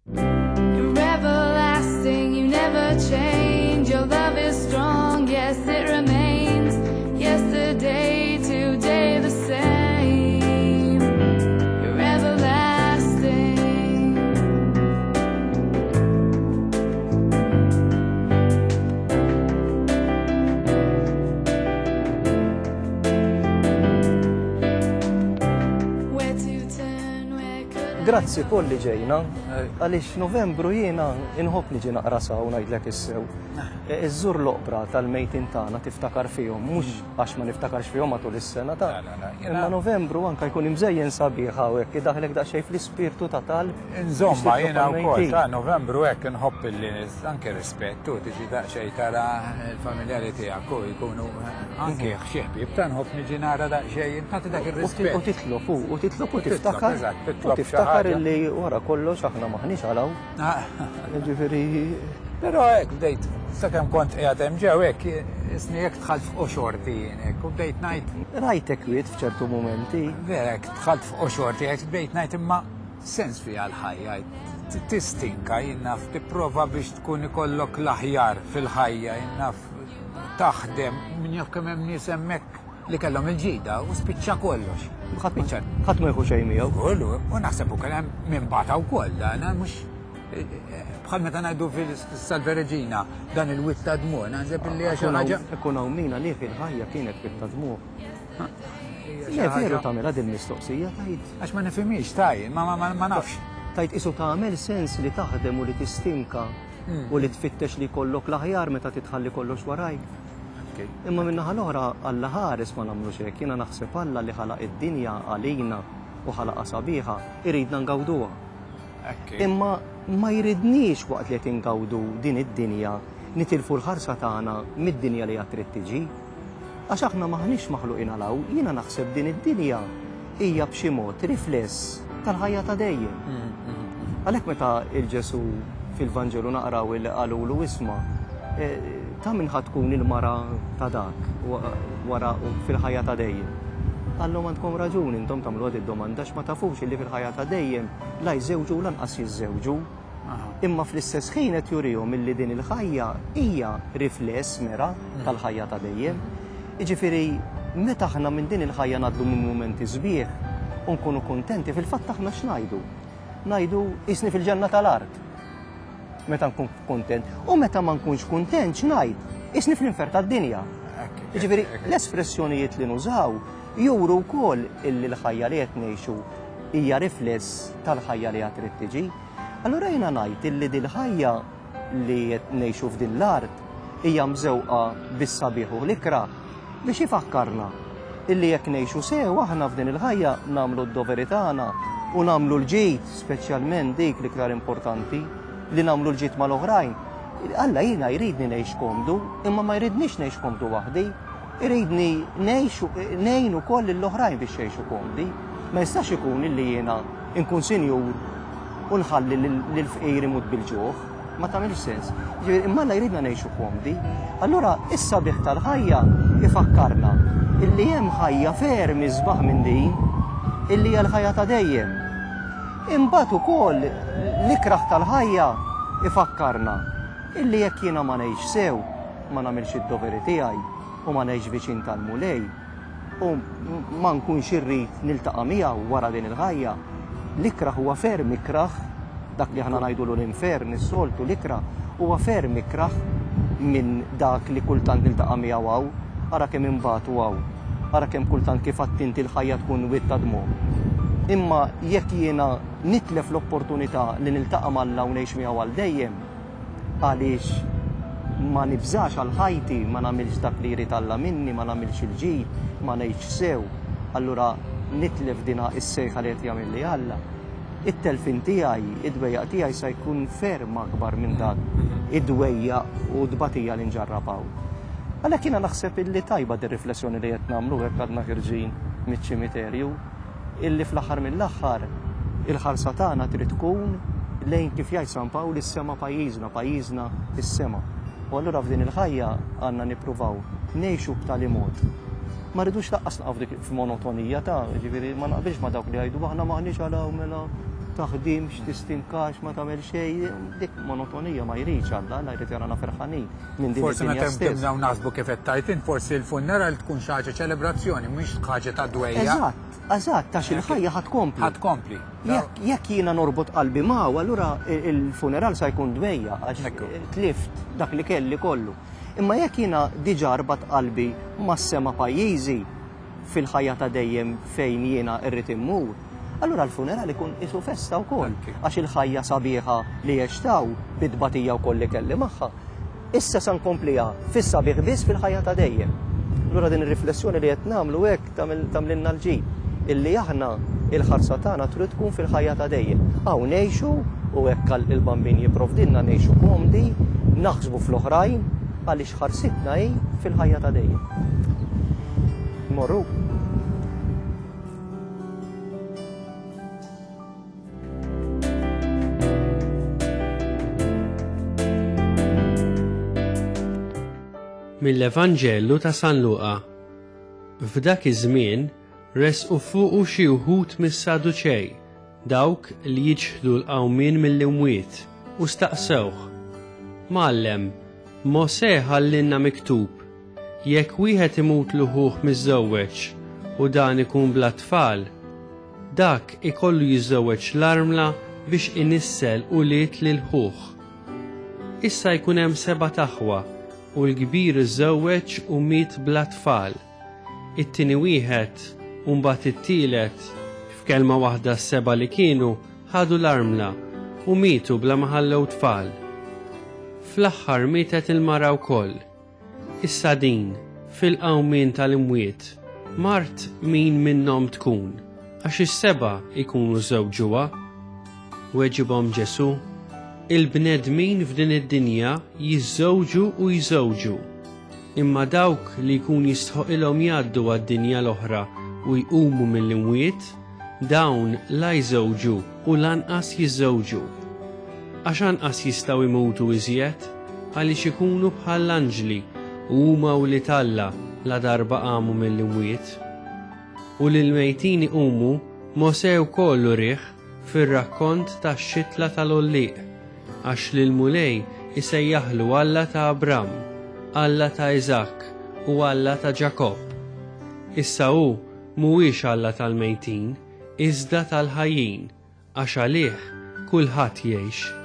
You're everlasting, you never change. Your love is strong, yes, it remains. Yesterday, today, the same. You're everlasting. Where to turn, where could I Grazzi kolli ġejna, għaliex Novembru jiena inħobb niġi naqra saw ngħidlek issew. Iż-żur l-oqbra tal-mejtin tagħna tiftakar fihom, mhux għax ma niftakarx fihom matul is-sena ta'. Imma Novembru anke jkun imżejjen sabiħ hawnhekk idaħlek daqsxejn fl-ispirtu ta' tal. Insomma, jiena wkoll ta' Novembru hekk inħobb illi anke rispettu tiġi daqsxejn tara l-familjari tiegħek u jkunu anke ħxieħbib ta' nħobb niġi nara daqsxejn nagħti dak ir-rispett. U titlob u tiftakar. eżatt, U titlob xi tiftakar ħaġa. illi wara kollox aħna maħniex għalaw. Ġifieri Però hekk bdejt, sakemm kont qiegħed hemm ġew hekk isni hekk dħalt fuq xorti jien hekk u bdejt ngħid rajtek wiet f'ċertu momenti. verek dħalt fuq xorti hekk bdejt ngħid imma sens fiha l-ħajja. Tistinka jinnaf tipprova biex tkun ikollok l-aħjar fil-ħajja jinnaf taħdem min jaf kemm hemm nies hemmhekk li kellhom il-ġida u spiċċa kollox. Ħadd ma jħu xejn miegħu. Kollu, u naħseb ukoll hemm min bata wkoll dan mhux bħal meta ngħidu fis-Salvereġina dan il-witt ta' dmuħ, naħseb illi għax ħaġa. Ikun hawn min għalih il-ħajja kienet witt ta' dmuħ. Hija xi Veru ħaġa- tagħmilha din mistoqsija tajt. Għax ma nifhimix tajjeb, ma nafx. Tajt isu tagħmel sens li taħdem u li tistinka u li tfittex li kollok l-aħjar meta titħalli kollox warajk. Imma min-naħa l-oħra Alla ħares ma nagħmlux hekk, jiena naħseb Alla li ħalaq id-dinja għalina u ħalaqa sabiħa iridna ngawduha. Imma ma jridniex waqt li qed ingawdu din id-dinja nitilfu l-ħarsa tagħna mid-dinja li qed trid tiġi. Għax aħna maħniex maħluqin għalaw, jiena naħseb din id-dinja hija b'xi mod rifless tal-ħajja ta' dejjem. Għalhekk meta il-Ġesu fil-Vanġelu naqraw il qalulu isma' ta' min ħadd tkun il-mara ta' dak wara fil-ħajja ta' dejjem. Għallhom għandkom raġun intom tagħmlu għad id-domanda x'ma tafux illi fil-ħajja ta' dejjem la jżewġu lanqas jiżżewġu. Imma fl-istess ħin qed jurihom illi din il-ħajja hija rifless mera tal-ħajja ta' dejjem. Jiġifieri meta aħna minn din il-ħajja ngħaddu minn mumenti sbieħ u nkunu kuntenti fil-fatt aħna x'ngħidu? Ngħidu isni fil-ġenna tal-art. Meta nkun kuntent u meta ma nkunx kuntent x'ngħid? Isni fl-infer tad-dinja. Jiġifieri l-espressjonijiet li nużaw juru wkoll illi l-ħajja li qed ngħixu hija rifless tal-ħajja li qed trid tiġi. Allura jiena ngħid illi din ħajja li qed ngħixu f'din l-art hija mżewqa bis-sabiħ u l-ikrah biex ifakkarna illi jekk ngħixu sew aħna f'din il-ħajja nagħmlu d-doveri tagħna u nagħmlu l-ġid, speċjalment dik l-iktar importanti li nagħmlu l-ġid mal-oħrajn. Alla jiena jridni ngħix komdu, imma ma jridniex ngħix komdu waħdi, iridni ngħin ukoll lill-oħrajn biex jgħixu komdi. Ma jistax ikun illi jiena nkun sinjur u nħalli lill-fqir imut bil-ġuħ, ma tagħmilx sens. Imma alla jridna ngħixu komdi. Allura is-sabiħ tal-ħajja ifakkarna illi hemm ħajja ferm isbaħ minn din illi hija l-ħajja ta' dejjem. Imbagħad ukoll l-ikraħ tal-ħajja ifakkarna illi jekk jiena ma ngħix sew, ma nagħmilx id-doveri tiegħi u ma ngħix viċin tal-mulej u ma nkunx irrid niltaqa' miegħu wara din il-ħajja, l-ikraħ huwa ferm ikraħ, dak li aħna ngħidulu l-infern is-soltu l-ikraħ huwa ferm ikraħ minn dak li kultant niltaqa' miegħu hawn, ara kemm imbagħtu hawn, ara kemm kultant kif attinti l-ħajja tkun witt ta' dmugħ. Imma jekk jiena nitlef l-opportunità li niltaqa' mal-Alla u ngħix miegħu għal dejjem, għaliex ma nibżax għal ħajti, ma nagħmilx dak li jrid Alla minni, ma nagħmilx il-ġid, ma ngħidx sew, allura nitlef dina is-sejħa li qed jagħmilli Alla. It-telfin tiegħi, id-dwejjaq tiegħi se jkun ferm akbar minn dak id-dwejjaq u d-batija li nġarrabaw. Għalhekk jiena naħseb illi tajba dir-riflessjoni li qed nagħmlu hekk għadna ħirġin miċ-ċimiterju, illi fl-aħħar mill-aħħar il-ħarsa tagħna trid tkun lejn kif jgħid San Pawl is-sema pajjiżna, pajjiżna is-sema. U allura f'din il-ħajja għandna nippruvaw ngħixu b'tali mod. Ma rridux laqqas naqgħu f'monotonija ta' ġifieri ma naqbilx ma' dawk li jgħidu aħna maħniex għalaw mela taħdimx, tistinkax, ma tagħmel xejn, dik monotonija ma jridx Alla jrid jarana ferħanin minn din Forsi meta id-dinja stess. nibdew naħsbu kif qed tajtin, forsi l-funeral tkun xi ħaġa ċelebrazzjoni, mhix ħaġa ta' dwejja. Eżatt, ta' il-ħajja ħadkompli. Ħadkompli. Jekk jiena norbot qalbi magħu, allura il-funeral sa jkun dwejja għax tlift dak li kelli kollu. Imma jekk jiena diġà rbat qalbi mas-sema pajjiżi fil-ħajja ta' dejjem fejn jiena rrid immur, allura l-funeral ikun isu festa wkoll għax il-ħajja sabiħa li jextaw bid-batija wkoll li kelli magħha. Issa sa nkompliha fis-sabiħ biss fil-ħajja ta' dejjem. Allura din ir-riflessjoni li qed nagħmlu hekk tagħmlilna l-ġid illi aħna il-ħarsa tagħna trid tkun fil-ħajja ta' dejjem. Hawn ngħixu u hekk il-bambin jipprovdilna ngħixu komdi, naħsbu fl-oħrajn għaliex ħarsitna hi fil-ħajja ta' dejjem. Morru. Mill-Evanġellu ta' San Luqa. F'dak iż-żmien resqu fuqu xi wħud mis-Saduċej, dawk li jiġħdu l-qawmien mill-imwiet, u staqsewh: Mgħallem, Mosè ħallinna miktub, jekk wieħed imut luħuh miż-żewweġ u dan ikun bla tfal, dak ikollu jiżżewweġ l-armla biex inissel u liet lil ħuh. Issa jkun hemm 7 taħwa u l-kbir iżżewweġ u miet bla tfal. It-tieni wieħed u mbagħad it-tielet, f'kelma waħda s-7 li kienu ħadu l-armla u mietu bla ma ħallew tfal. Fl-aħħar mietet il-mara wkoll. Issa din fil-qawmien tal-imwiet mart min minnhom tkun, għax is-7 ikunu żewġuha. Weġibhom Ġesu: il-bnedmin f'din id-dinja jiżżewġu u jżewġu, imma dawk li jkun jistħoqilhom jgħaddu għad-dinja l-oħra u jqumu mill-imwiet, dawn la jżewġu u lanqas jiżżewġu. Għax anqas jistgħu jmutu iżjed għaliex ikunu bħall anġli u huma wlied Alla la darba qamu mill-imwiet. U lil mejtin iqumu Mosè wkoll urih fir-rakkont tax-xitla tal-Olliq, għax lil mulej isejjaħlu Alla ta' Abram, Alla ta' Iżak u Alla ta' Ġakob. Issa hu mhuwiex Alla tal-mejtin, iżda tal-ħajjin, għax għalih kulħadd jgħix.